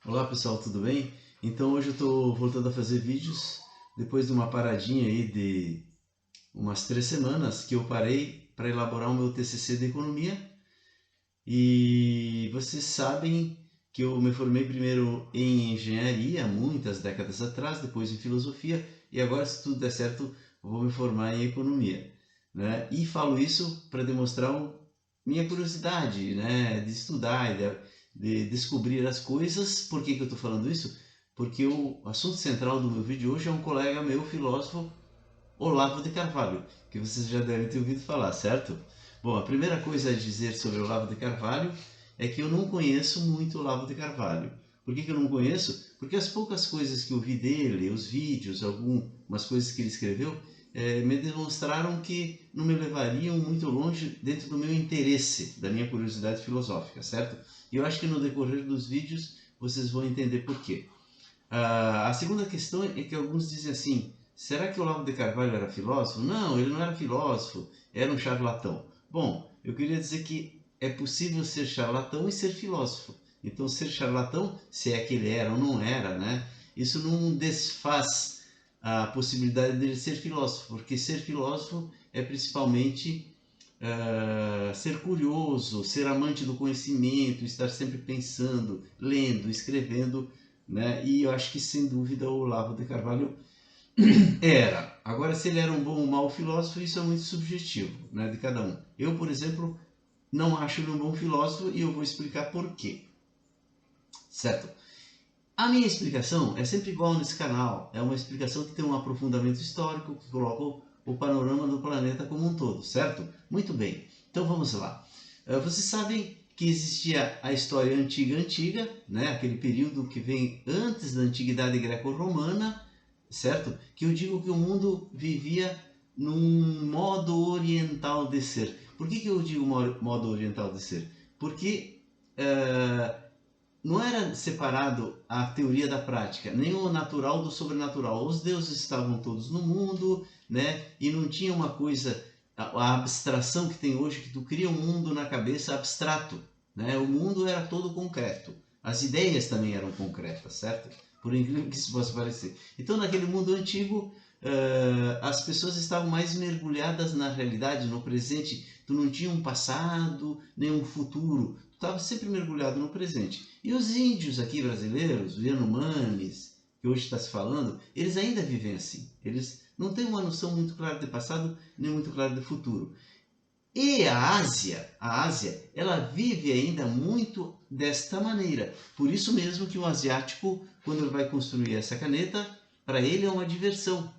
Olá pessoal, tudo bem? Então hoje eu estou voltando a fazer vídeos depois de uma paradinha aí de umas 3 semanas que eu parei para elaborar o meu TCC de economia. E vocês sabem que eu me formei primeiro em engenharia muitas décadas atrás, depois em filosofia e agora, se tudo der certo, vou me formar em economia, né? E falo isso para demonstrar minha curiosidade, né, de estudar e de descobrir as coisas. Por que que eu estou falando isso? Porque o assunto central do meu vídeo hoje é um colega meu, filósofo, Olavo de Carvalho, que vocês já devem ter ouvido falar, certo? Bom, a primeira coisa a dizer sobre Olavo de Carvalho é que eu não conheço muito Olavo de Carvalho. Por que que eu não conheço? Porque as poucas coisas que eu vi dele, os vídeos, algumas coisas que ele escreveu, me demonstraram que não me levariam muito longe dentro do meu interesse, da minha curiosidade filosófica, certo? E eu acho que no decorrer dos vídeos vocês vão entender por quê. A segunda questão é que alguns dizem assim: será que Olavo de Carvalho era filósofo? Não, ele não era filósofo, era um charlatão. Bom, eu queria dizer que é possível ser charlatão e ser filósofo. Então, ser charlatão, se é que ele era ou não era, né? Isso não desfaz a possibilidade dele ser filósofo, porque ser filósofo é principalmente ser curioso, ser amante do conhecimento, estar sempre pensando, lendo, escrevendo, né? E eu acho que sem dúvida o Olavo de Carvalho era. Agora, se ele era um bom ou mau filósofo, isso é muito subjetivo, né, de cada um. Eu, por exemplo, não acho ele um bom filósofo e eu vou explicar por quê, certo? A minha explicação é sempre igual nesse canal, é uma explicação que tem um aprofundamento histórico, que coloca o panorama do planeta como um todo, certo? Muito bem, então vamos lá. Vocês sabem que existia a história antiga, né? Aquele período que vem antes da antiguidade greco-romana, certo? Que eu digo que o mundo vivia num modo oriental de ser. Por que eu digo modo oriental de ser? Porque não era separado a teoria da prática, nem o natural do sobrenatural. Os deuses estavam todos no mundo, né? E não tinha uma coisa, a abstração que tem hoje, que tu cria um mundo na cabeça abstrato, né? O mundo era todo concreto. As ideias também eram concretas, certo? Por incrível que isso possa parecer. Então, naquele mundo antigo, as pessoas estavam mais mergulhadas na realidade, no presente. Tu não tinha um passado, nem um futuro. Tu estava sempre mergulhado no presente. E os índios aqui brasileiros, os Yanomamis, que hoje está se falando, eles ainda vivem assim. Eles não têm uma noção muito clara de passado, nem muito clara de futuro. E a Ásia, ela vive ainda muito desta maneira. Por isso mesmo que o asiático, quando ele vai construir essa caneta, para ele é uma diversão.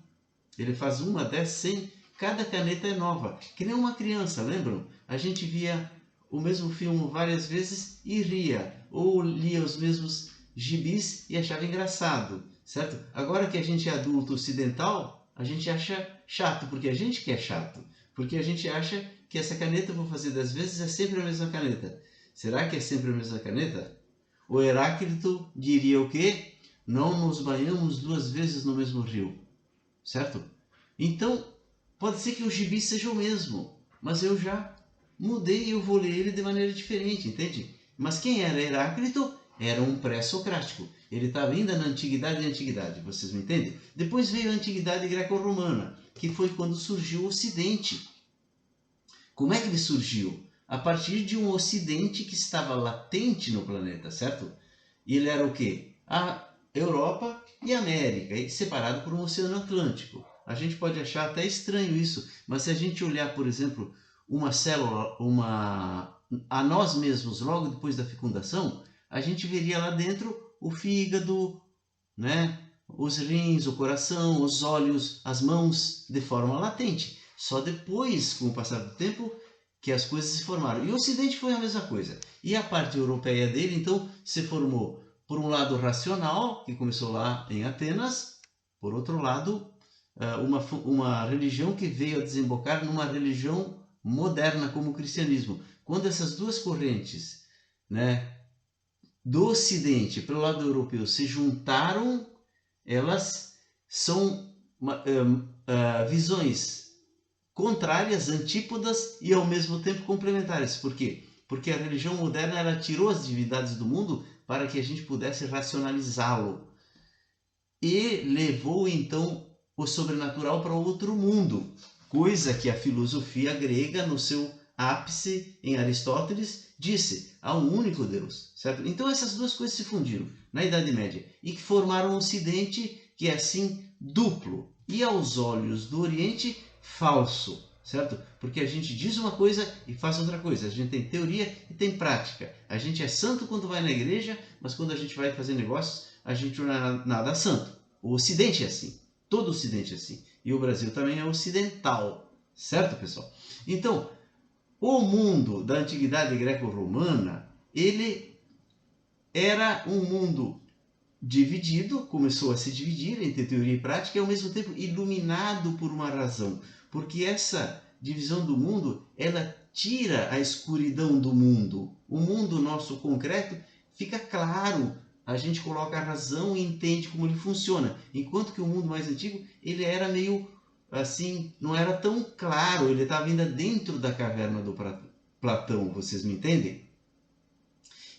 Ele faz uma, 10, 100, cada caneta é nova. Que nem uma criança, lembram? A gente via o mesmo filme várias vezes e ria, ou lia os mesmos gibis e achava engraçado, certo? Agora que a gente é adulto ocidental, a gente acha chato, porque a gente que é chato, porque a gente acha que essa caneta eu vou fazer 10 vezes é sempre a mesma caneta. Será que é sempre a mesma caneta? O Heráclito diria o quê? Não nos banhamos 2 vezes no mesmo rio, certo? Então, pode ser que o gibi seja o mesmo, mas eu já mudei e eu vou ler ele de maneira diferente, entende? Mas quem era Heráclito? Era um pré-socrático. Ele estava ainda na antiguidade, vocês me entendem? Depois veio a antiguidade greco-romana, que foi quando surgiu o Ocidente. Como é que ele surgiu? A partir de um Ocidente que estava latente no planeta, certo? E ele era o quê? A Europa e a América, separado por um Oceano Atlântico. A gente pode achar até estranho isso, mas se a gente olhar, por exemplo, uma célula, a nós mesmos logo depois da fecundação, a gente veria lá dentro o fígado, né? Os rins, o coração, os olhos, as mãos, de forma latente. Só depois, com o passar do tempo, que as coisas se formaram. E o Ocidente foi a mesma coisa. E a parte europeia dele, então, se formou por um lado racional, que começou lá em Atenas, por outro lado, uma religião que veio a desembocar numa religião moderna como o cristianismo. Quando essas duas correntes, né, do Ocidente pelo lado europeu se juntaram, elas são visões contrárias, antípodas e ao mesmo tempo complementares. Por quê? Porque a religião moderna ela tirou as divindades do mundo para que a gente pudesse racionalizá-lo. E levou então o sobrenatural para outro mundo, coisa que a filosofia grega, no seu ápice em Aristóteles, disse: há um único Deus, certo? Então essas duas coisas se fundiram na Idade Média e que formaram um Ocidente que é assim duplo e aos olhos do Oriente falso, certo? Porque a gente diz uma coisa e faz outra coisa. A gente tem teoria e tem prática. A gente é santo quando vai na igreja, mas quando a gente vai fazer negócios, a gente não é nada santo. O Ocidente é assim. Todo o Ocidente é assim. E o Brasil também é ocidental, certo, pessoal? Então, o mundo da antiguidade greco-romana, ele era um mundo dividido, começou a se dividir entre teoria e prática e ao mesmo tempo iluminado por uma razão, porque essa divisão do mundo, ela tira a escuridão do mundo. O mundo nosso concreto fica claro, a gente coloca a razão e entende como ele funciona, enquanto que o mundo mais antigo, ele era meio assim, não era tão claro, ele estava ainda dentro da caverna do Platão, vocês me entendem?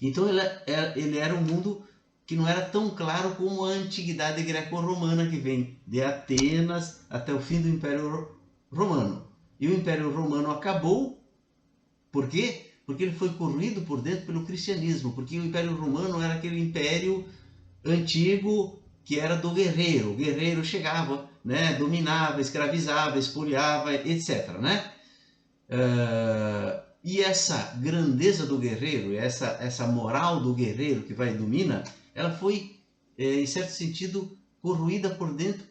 Então ele era um mundo que não era tão claro como a antiguidade greco-romana, que vem de Atenas até o fim do Império Romano. E o Império Romano acabou, por quê? Porque ele foi corroído por dentro pelo cristianismo, porque o Império Romano era aquele império antigo que era do guerreiro. O guerreiro chegava, né, dominava, escravizava, expoliava, etc. Né? E essa grandeza do guerreiro, essa moral do guerreiro que vai e domina, ela foi, em certo sentido, corroída por dentro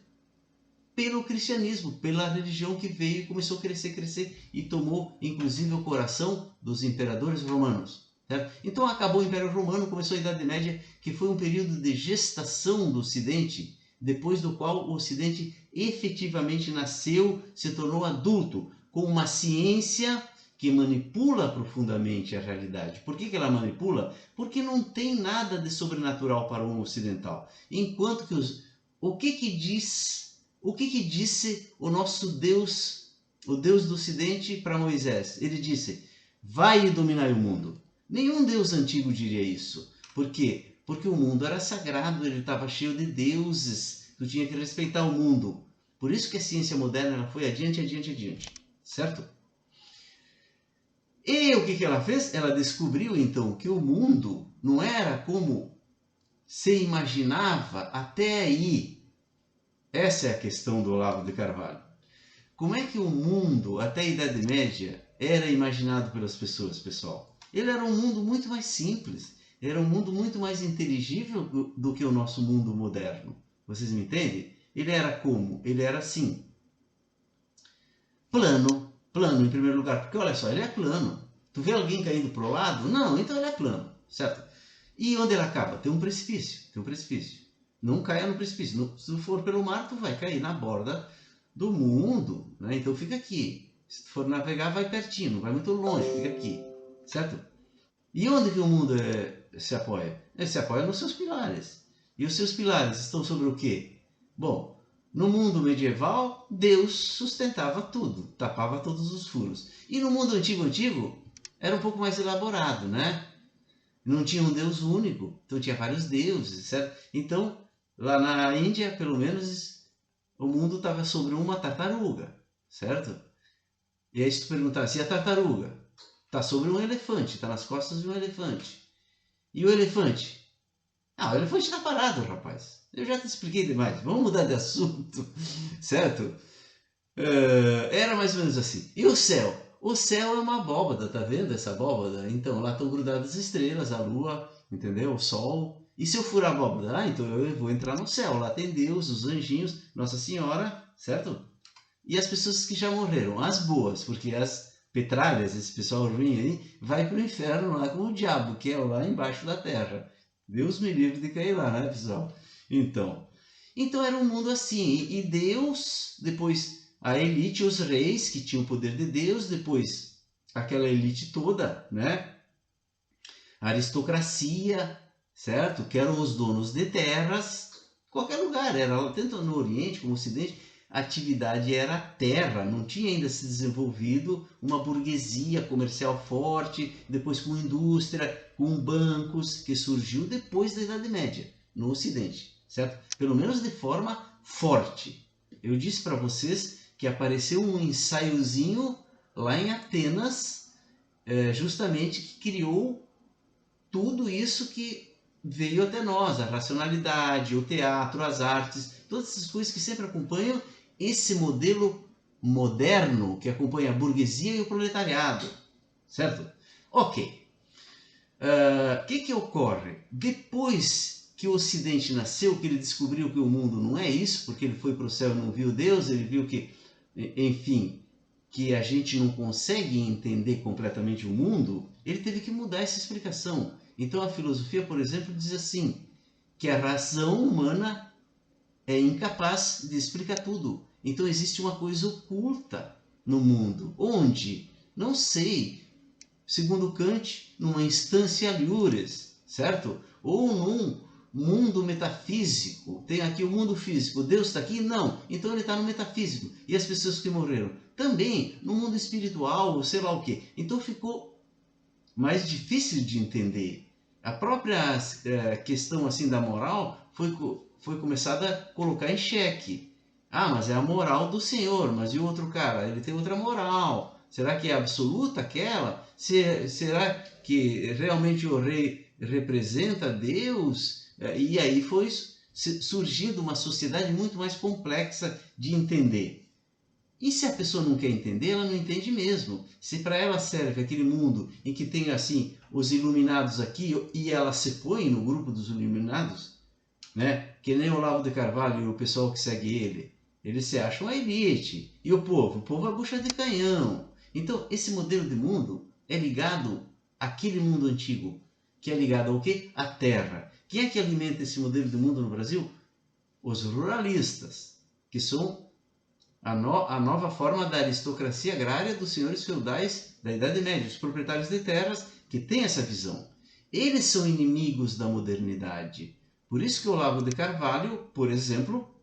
pelo cristianismo, pela religião que veio e começou a crescer e tomou, inclusive, o coração dos imperadores romanos. Certo? Então acabou o Império Romano, começou a Idade Média, que foi um período de gestação do Ocidente, depois do qual o Ocidente efetivamente nasceu, se tornou adulto, com uma ciência que manipula profundamente a realidade. Por que ela manipula? Porque não tem nada de sobrenatural para o ocidental. Enquanto que o que disse o nosso Deus, o Deus do Ocidente, para Moisés? Ele disse: vai e dominai o mundo. Nenhum Deus antigo diria isso. Por quê? Porque o mundo era sagrado, ele estava cheio de deuses, tu tinha que respeitar o mundo. Por isso que a ciência moderna ela foi adiante, certo? E o que ela fez? Ela descobriu então que o mundo não era como se imaginava até aí. Essa é a questão do Olavo de Carvalho. Como é que o mundo, até a Idade Média, era imaginado pelas pessoas, pessoal? Ele era um mundo muito mais simples, era um mundo muito mais inteligível do que o nosso mundo moderno. Vocês me entendem? Ele era como? Ele era assim, plano em primeiro lugar, porque olha só, ele é plano. Tu vê alguém caindo pro lado? Não, então ele é plano, certo? E onde ele acaba? Tem um precipício, Não caia no precipício. Se tu for pelo mar, tu vai cair na borda do mundo, né? Então fica aqui. Se tu for navegar, vai pertinho, não vai muito longe, fica aqui, certo? E onde que o mundo se apoia? Ele se apoia nos seus pilares. E os seus pilares estão sobre o quê? Bom, no mundo medieval, Deus sustentava tudo, tapava todos os furos. E no mundo antigo, era um pouco mais elaborado, né? Não tinha um Deus único, então tinha vários deuses, certo? Então, lá na Índia, pelo menos, o mundo estava sobre uma tartaruga, certo? E aí se tu perguntar, se a tartaruga está sobre um elefante, está nas costas de um elefante. E o elefante? Ah, o elefante está parado, rapaz. Eu já te expliquei demais. Vamos mudar de assunto, certo? Era mais ou menos assim. E o céu? O céu é uma abóbada, tá vendo essa abóbada? Então, lá estão grudadas as estrelas, a lua, entendeu? O sol. E se eu furar a abóbada? Ah, então eu vou entrar no céu. Lá tem Deus, os anjinhos, Nossa Senhora, certo? E as pessoas que já morreram, as boas, porque as petralhas, esse pessoal ruim aí, vai para o inferno lá com o diabo, que é lá embaixo da terra. Deus me livre de cair lá, né, pessoal? Então era um mundo assim. E Deus, depois a elite, os reis, que tinham o poder de Deus, depois aquela elite toda, né? A aristocracia, certo? Que eram os donos de terras, qualquer lugar, era tanto no Oriente como no Ocidente. atividade era a terra, não tinha ainda se desenvolvido uma burguesia comercial forte, depois com indústria, com bancos, que surgiu depois da Idade Média, no Ocidente, certo? Pelo menos de forma forte. Eu disse para vocês que apareceu um ensaiozinho lá em Atenas, justamente que criou tudo isso que veio até nós, a racionalidade, o teatro, as artes, todas essas coisas que sempre acompanham esse modelo moderno que acompanha a burguesia e o proletariado, certo? Ok. O que ocorre? Depois que o Ocidente nasceu, que ele descobriu que o mundo não é isso, porque ele foi para o céu e não viu Deus, ele viu que, enfim, que a gente não consegue entender completamente o mundo, ele teve que mudar essa explicação. Então a filosofia, por exemplo, diz assim, que a razão humana é incapaz de explicar tudo. Então existe uma coisa oculta no mundo. Onde? Não sei. Segundo Kant, numa instância aliures, certo? Ou num mundo metafísico. Tem aqui o mundo físico. Deus está aqui? Não. Então ele está no metafísico. E as pessoas que morreram? Também no mundo espiritual, ou sei lá o quê. Então ficou mais difícil de entender. A própria questão assim da moral foi começada a colocar em xeque. Ah, mas é a moral do Senhor, mas e o outro cara? Ele tem outra moral. Será que é absoluta aquela? Será que realmente o rei representa Deus? E aí foi surgindo uma sociedade muito mais complexa de entender. E se a pessoa não quer entender, ela não entende mesmo. Se para ela serve aquele mundo em que tem assim os iluminados aqui e ela se põe no grupo dos iluminados, né? Que nem o Olavo de Carvalho e o pessoal que segue ele, eles se acham a elite. E o povo é bucha de canhão. Então esse modelo de mundo é ligado àquele mundo antigo, que é ligado ao quê? À terra. Quem é que alimenta esse modelo de mundo no Brasil? Os ruralistas, que são a nova forma da aristocracia agrária dos senhores feudais da Idade Média, os proprietários de terras que têm essa visão. Eles são inimigos da modernidade. Por isso que o Olavo de Carvalho, por exemplo,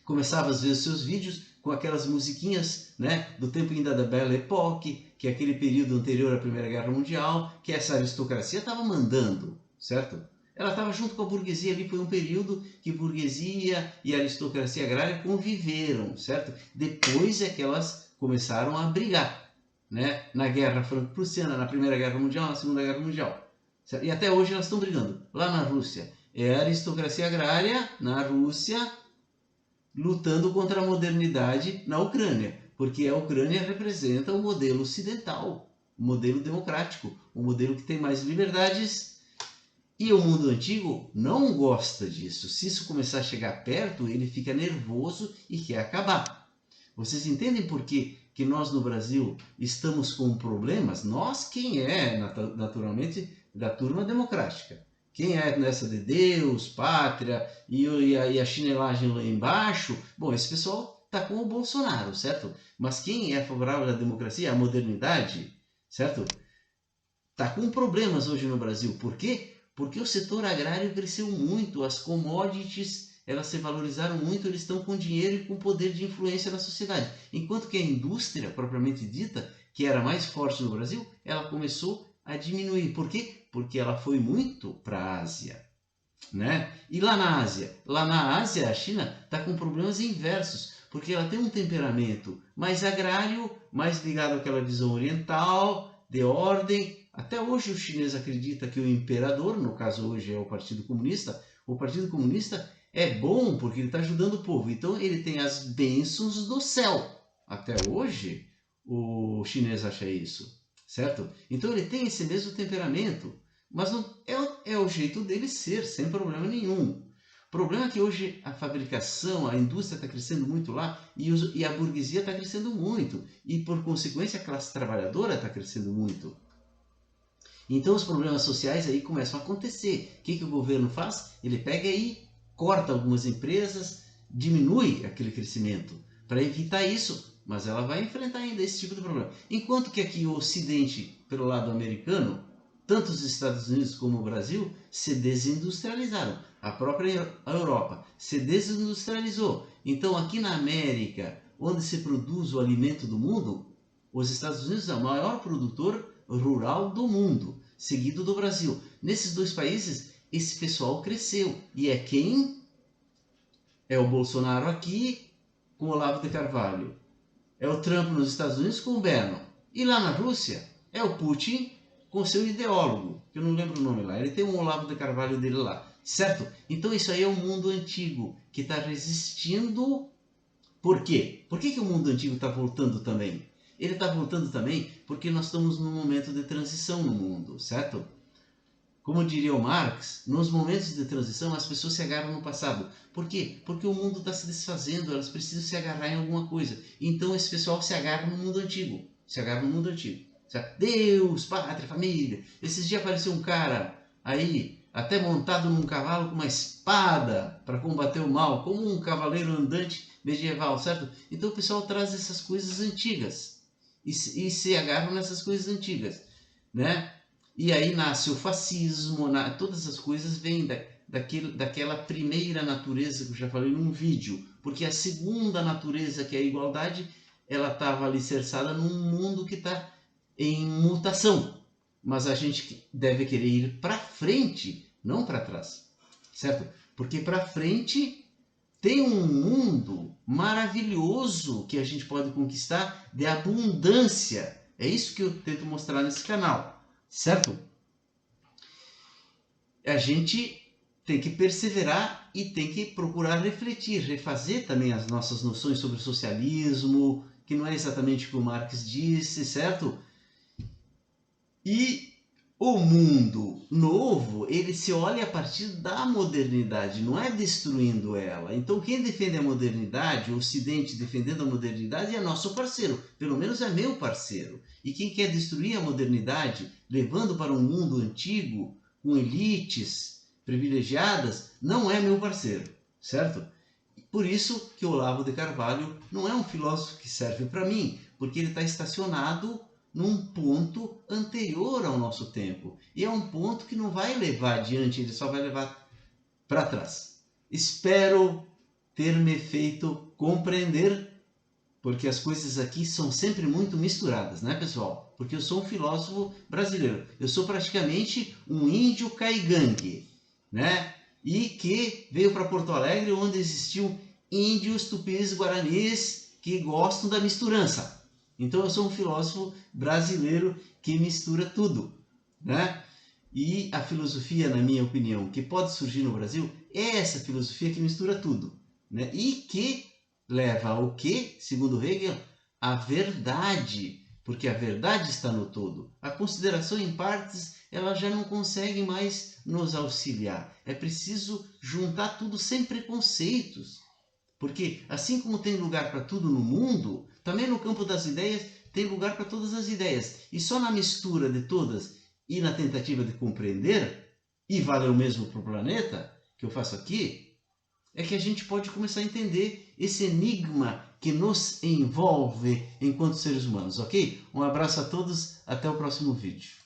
começava às vezes seus vídeos com aquelas musiquinhas, né, do tempo ainda da Belle Époque, que é aquele período anterior à Primeira Guerra Mundial, que essa aristocracia estava mandando, certo? Ela estava junto com a burguesia ali, foi um período que burguesia e aristocracia agrária conviveram, certo? Depois é que elas começaram a brigar, né? Na Guerra Franco-Prussiana, na Primeira Guerra Mundial, na Segunda Guerra Mundial. Certo? E até hoje elas estão brigando. Lá na Rússia, é a aristocracia agrária, na Rússia, lutando contra a modernidade na Ucrânia, porque a Ucrânia representa o modelo ocidental, o modelo democrático, o modelo que tem mais liberdades. E o mundo antigo não gosta disso. Se isso começar a chegar perto, ele fica nervoso e quer acabar. Vocês entendem por que nós no Brasil estamos com problemas? Nós, quem é naturalmente da turma democrática. Quem é nessa de Deus, pátria e a chinelagem lá embaixo, bom, esse pessoal está com o Bolsonaro, certo? Mas quem é favorável à democracia, à modernidade, certo? Está com problemas hoje no Brasil. Por quê? Porque o setor agrário cresceu muito, as commodities elas se valorizaram muito, eles estão com dinheiro e com poder de influência na sociedade. Enquanto que a indústria, propriamente dita, que era mais forte no Brasil, ela começou a diminuir. Por quê? Porque ela foi muito para a Ásia. Né? E lá na Ásia, a China está com problemas inversos, porque ela tem um temperamento mais agrário, mais ligado àquela visão oriental, de ordem. Até hoje o chinês acredita que o imperador, no caso hoje é o Partido Comunista é bom porque ele está ajudando o povo. Então ele tem as bênçãos do céu. Até hoje o chinês acha isso, certo? Então ele tem esse mesmo temperamento, mas não, é o jeito dele ser, sem problema nenhum. O problema é que hoje a fabricação, a indústria está crescendo muito lá e a burguesia está crescendo muito. E por consequência a classe trabalhadora está crescendo muito. Então os problemas sociais aí começam a acontecer. O que o governo faz? Ele pega e corta algumas empresas, diminui aquele crescimento para evitar isso, mas ela vai enfrentar ainda esse tipo de problema. Enquanto que aqui o Ocidente, pelo lado americano, tanto os Estados Unidos como o Brasil se desindustrializaram. A própria Europa se desindustrializou. Então, aqui na América, onde se produz o alimento do mundo, os Estados Unidos é o maior produtor rural do mundo, seguido do Brasil. Nesses dois países, esse pessoal cresceu. E é quem? É o Bolsonaro aqui com o Olavo de Carvalho. É o Trump nos Estados Unidos com o Bannon. E lá na Rússia, é o Putin com seu ideólogo, que eu não lembro o nome lá. Ele tem um Olavo de Carvalho dele lá, certo? Então isso aí é o mundo antigo que está resistindo. Por quê? Por que o mundo antigo está voltando também? Ele está voltando também porque nós estamos num momento de transição no mundo, certo? Como diria o Marx, nos momentos de transição as pessoas se agarram no passado. Por quê? Porque o mundo está se desfazendo, elas precisam se agarrar em alguma coisa. Então esse pessoal se agarra no mundo antigo. Se agarra no mundo antigo. Deus, pátria, família. Esses dias apareceu um cara aí, até montado num cavalo com uma espada para combater o mal, como um cavaleiro andante medieval, certo? Então o pessoal traz essas coisas antigas e se agarram nessas coisas antigas, né? E aí nasce o fascismo, todas as coisas vêm daquela primeira natureza que eu já falei num vídeo, porque a segunda natureza, que é a igualdade, ela estava alicerçada num mundo que está em mutação, mas a gente deve querer ir para frente, não para trás, certo? Porque para frente tem um mundo maravilhoso que a gente pode conquistar de abundância. É isso que eu tento mostrar nesse canal, certo? A gente tem que perseverar e tem que procurar refletir, refazer também as nossas noções sobre socialismo, que não é exatamente o que o Marx disse, certo? E o mundo novo, ele se olha a partir da modernidade, não é destruindo ela. Então quem defende a modernidade, o Ocidente defendendo a modernidade, é nosso parceiro, pelo menos é meu parceiro. E quem quer destruir a modernidade, levando para um mundo antigo, com elites privilegiadas, não é meu parceiro, certo? Por isso que o Olavo de Carvalho não é um filósofo que serve para mim, porque ele está estacionado num ponto anterior ao nosso tempo. E é um ponto que não vai levar adiante, ele só vai levar para trás. Espero ter me feito compreender, porque as coisas aqui são sempre muito misturadas, né, pessoal? Porque eu sou um filósofo brasileiro. Eu sou praticamente um índio caigangue, né? E que veio para Porto Alegre, onde existiam índios, tupis, guaranis que gostam da misturança. Então eu sou um filósofo brasileiro que mistura tudo, né? E a filosofia, na minha opinião, que pode surgir no Brasil é essa filosofia que mistura tudo, né? E que leva ao que, segundo Hegel, a verdade, porque a verdade está no todo. A consideração em partes, ela já não consegue mais nos auxiliar. É preciso juntar tudo sem preconceitos. Porque assim como tem lugar para tudo no mundo, também no campo das ideias tem lugar para todas as ideias. E só na mistura de todas e na tentativa de compreender, e vale o mesmo para o planeta, que eu faço aqui, é que a gente pode começar a entender esse enigma que nos envolve enquanto seres humanos, ok? Um abraço a todos, até o próximo vídeo.